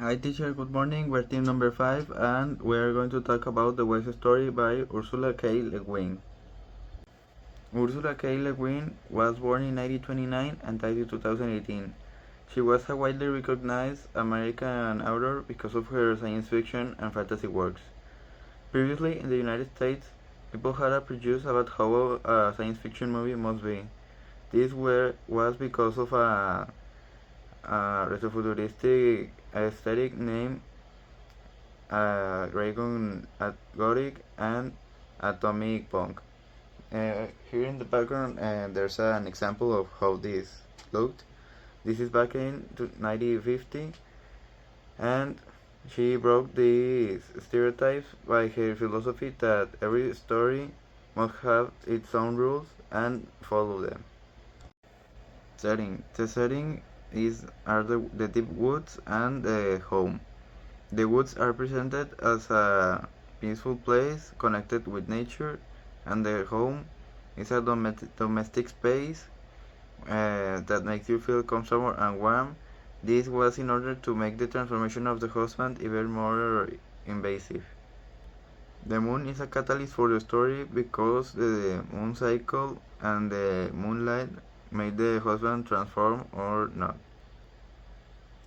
Hi teacher, good morning. We're team number 5 and we're going to talk about The Wise Story by Ursula K. Le Guin. Ursula K. Le Guin was born in 1929 and died in 2018. She was a widely recognized American author because of her science fiction and fantasy works. Previously, in the United States, people had a prejudice about how a science fiction movie must be. Was because of a retrofuturistic aesthetic named Dragon Gothic and Atomic Punk. Here in the background, there's an example of how this looked. This is back in 1950, and she broke these stereotypes by her philosophy that every story must have its own rules and follow them. Setting. The setting are the deep woods and the home. The woods are presented as a peaceful place connected with nature, and the home is a domestic space that makes you feel comfortable and warm. This was in order to make the transformation of the husband even more invasive. The moon is a catalyst for the story because the moon cycle and the moonlight made the husband transform or not.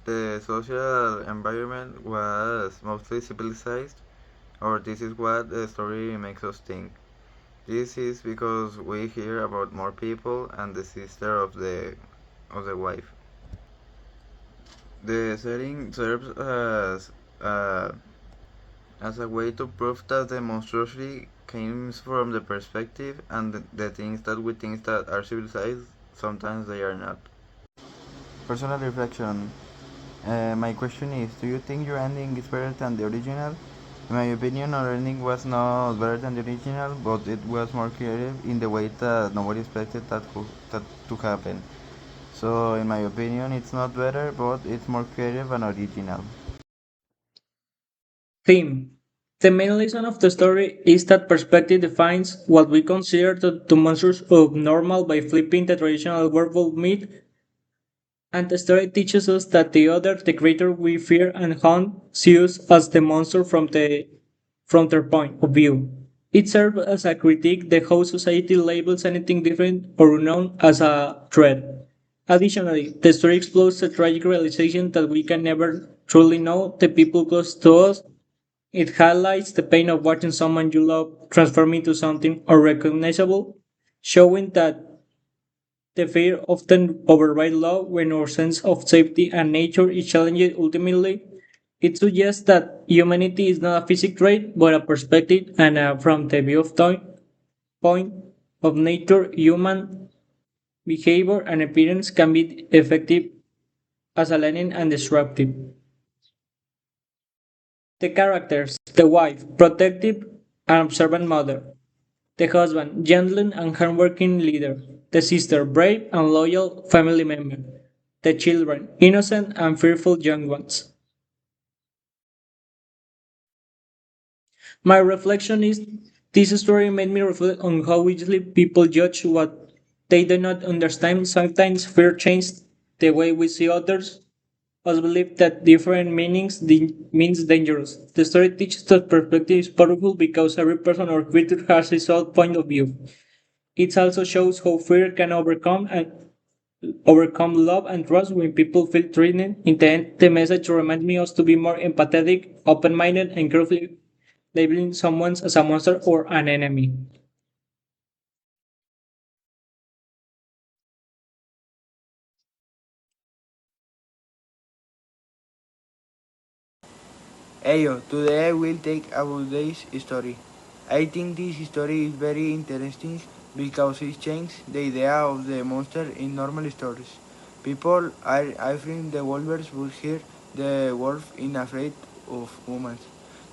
The social environment was mostly civilized, or this is what the story makes us think. This is because we hear about more people and the sister of the wife. The setting serves uh, as a way to prove that the monstrosity comes from the perspective and the things that we think that are civilized, sometimes they are not. Personal reflection. My question is, do you think your ending is better than the original? In my opinion, our ending was not better than the original, but it was more creative in the way that nobody expected that to happen. So, in my opinion, it's not better, but it's more creative and original. Theme. The main lesson of the story is that perspective defines what we consider the monsters of normal by flipping the traditional werewolf myth, and the story teaches us that the other, the creature we fear and hunt, sees us as the monster from their point of view. It serves as a critique the how society labels anything different or unknown as a threat. Additionally, the story explores the tragic realization that we can never truly know the people close to us. It highlights the pain of watching someone you love transform into something unrecognizable, showing that the fear often overrides love when our sense of safety and nature is challenged ultimately. It suggests that humanity is not a physical trait but a perspective, and from the point of nature, human behavior and appearance can be effective as a learning and disruptive. The characters: the wife, protective and observant mother; the husband, gentle and hardworking leader; the sister, brave and loyal family member; the children, innocent and fearful young ones. My reflection is this story made me reflect on how easily people judge what they do not understand. Sometimes fear changes the way we see others. Us believe that different means dangerous. The story teaches that perspective is powerful because every person or creature has its own point of view. It also shows how fear can overcome love and trust when people feel threatened. In the end, the message reminds me us to be more empathetic, open-minded, and carefully labeling someone as a monster or an enemy. Heyo, today I will take about this story. I think this story is very interesting because it changes the idea of the monster in normal stories. People are afraid the wolves but here the wolf is afraid of humans.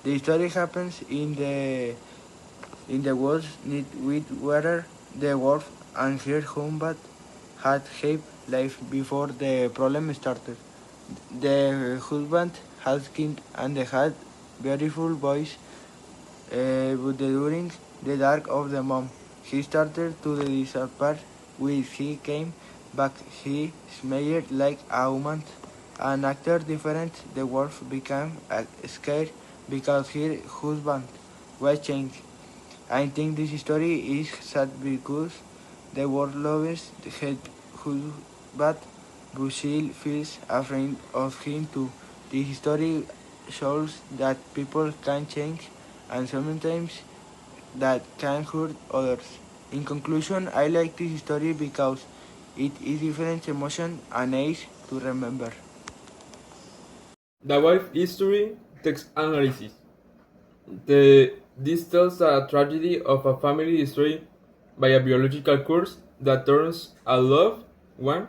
The story happens in the woods with where the wolf and her husband had happy life before the problem started. The husband has king and had beautiful boys, but during the dark of the month, he started to disappear. When he came back, he smelled like a woman, an actor different, the wolf became scared because her husband was changed. I think this story is sad because the wolf loves her husband, but she feels afraid of him too. This story shows that people can change and sometimes that can hurt others. In conclusion, I like this story because it is different emotion and age to remember. The wife history text analysis. This tells a tragedy of a family destroyed by a biological curse that turns a loved one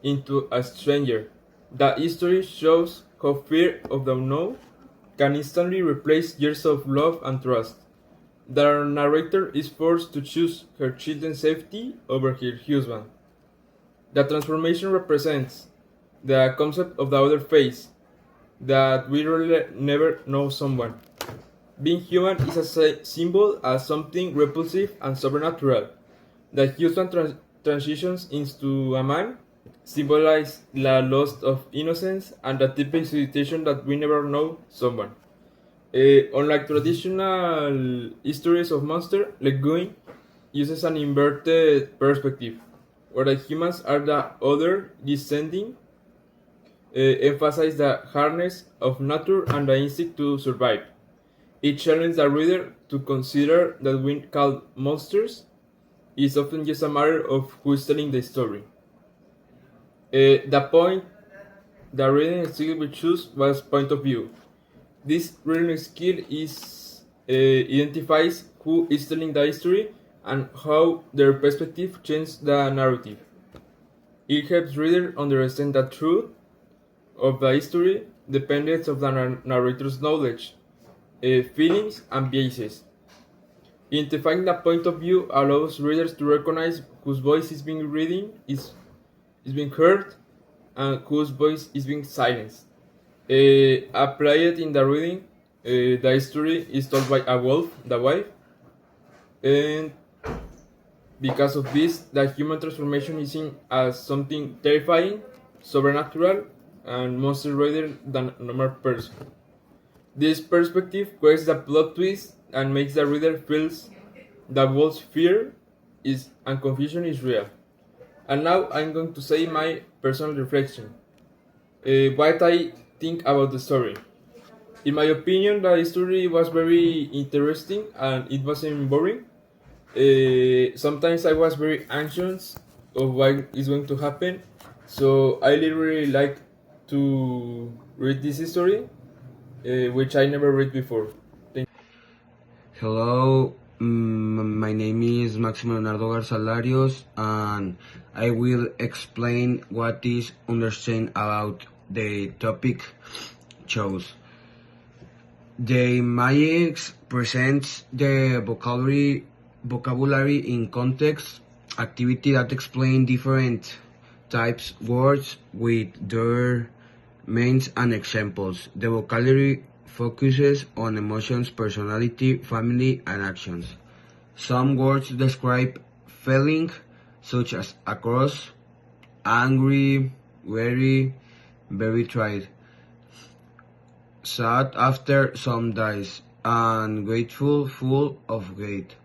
into a stranger. The history shows how fear of the unknown can instantly replace years of love and trust. The narrator is forced to choose her children's safety over her husband. The transformation represents the concept of the other face, that we really never know someone. Being human is a symbol as something repulsive and supernatural. The husband transitions into a man symbolize the loss of innocence and the typical situation that we never know someone. Unlike traditional histories of monster, Le Guin uses an inverted perspective, where the humans are the other descending, emphasize the hardness of nature and the instinct to survive. It challenges the reader to consider that we call monsters is often just a matter of who is telling the story. The point the reading skill we choose was point of view. This reading skill is identifies who is telling the history and how their perspective changes the narrative. It helps reader understand the truth of the history dependence of the narrator's knowledge, feelings, and biases. Identifying the point of view allows readers to recognize whose voice is being being heard and whose voice is being silenced. Applied in the reading, the history is told by a wolf, the wife, and because of this, the human transformation is seen as something terrifying, supernatural, and monster rather than a normal person. This perspective creates the plot twist and makes the reader feel that wolf's fear is and confusion is real. And now I'm going to say my personal reflection. What I think about the story. In my opinion, the story was very interesting and it wasn't boring. Sometimes I was very anxious of what is going to happen, so I literally like to read this story, which I never read before. Hello, my name is Máximo Leonardo Garzalarios, and I will explain what is understand about the topic chose. The Magics presents the vocabulary in context, activity that explain different types words with their meanings and examples. The vocabulary focuses on emotions, personality, family, and actions. Some words describe feeling, such as across, angry, weary, very tired, sad after some dies, and grateful, full of hate.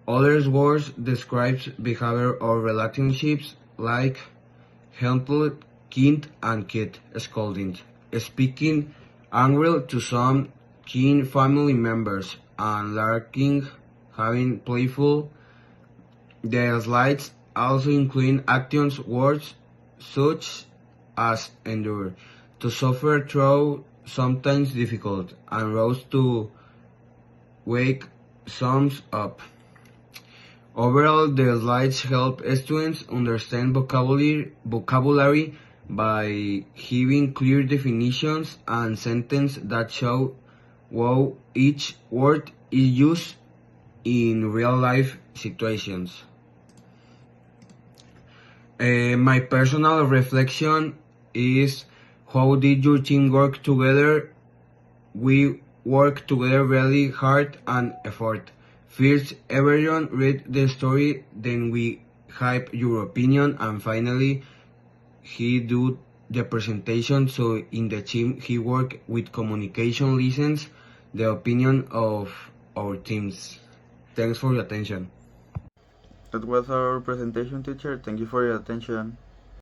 Other words describe behavior or relationships like helpful, kind, and kid, scolding, speaking angry to some keen family members, and larking, having playful. The slides also include actions words such as endure, to suffer through sometimes difficult, and rose to wake sums up. Overall, the slides help students understand vocabulary by giving clear definitions and sentences that show how each word is used in real-life situations. My personal reflection is, how did your team work together? We work together really hard and effort. First, everyone read the story, then we hype your opinion, and finally, he do the presentation. So in the team, he worked with communication, listens the opinion of our teams. Thanks for your attention. That was our presentation, teacher. Thank you for your attention.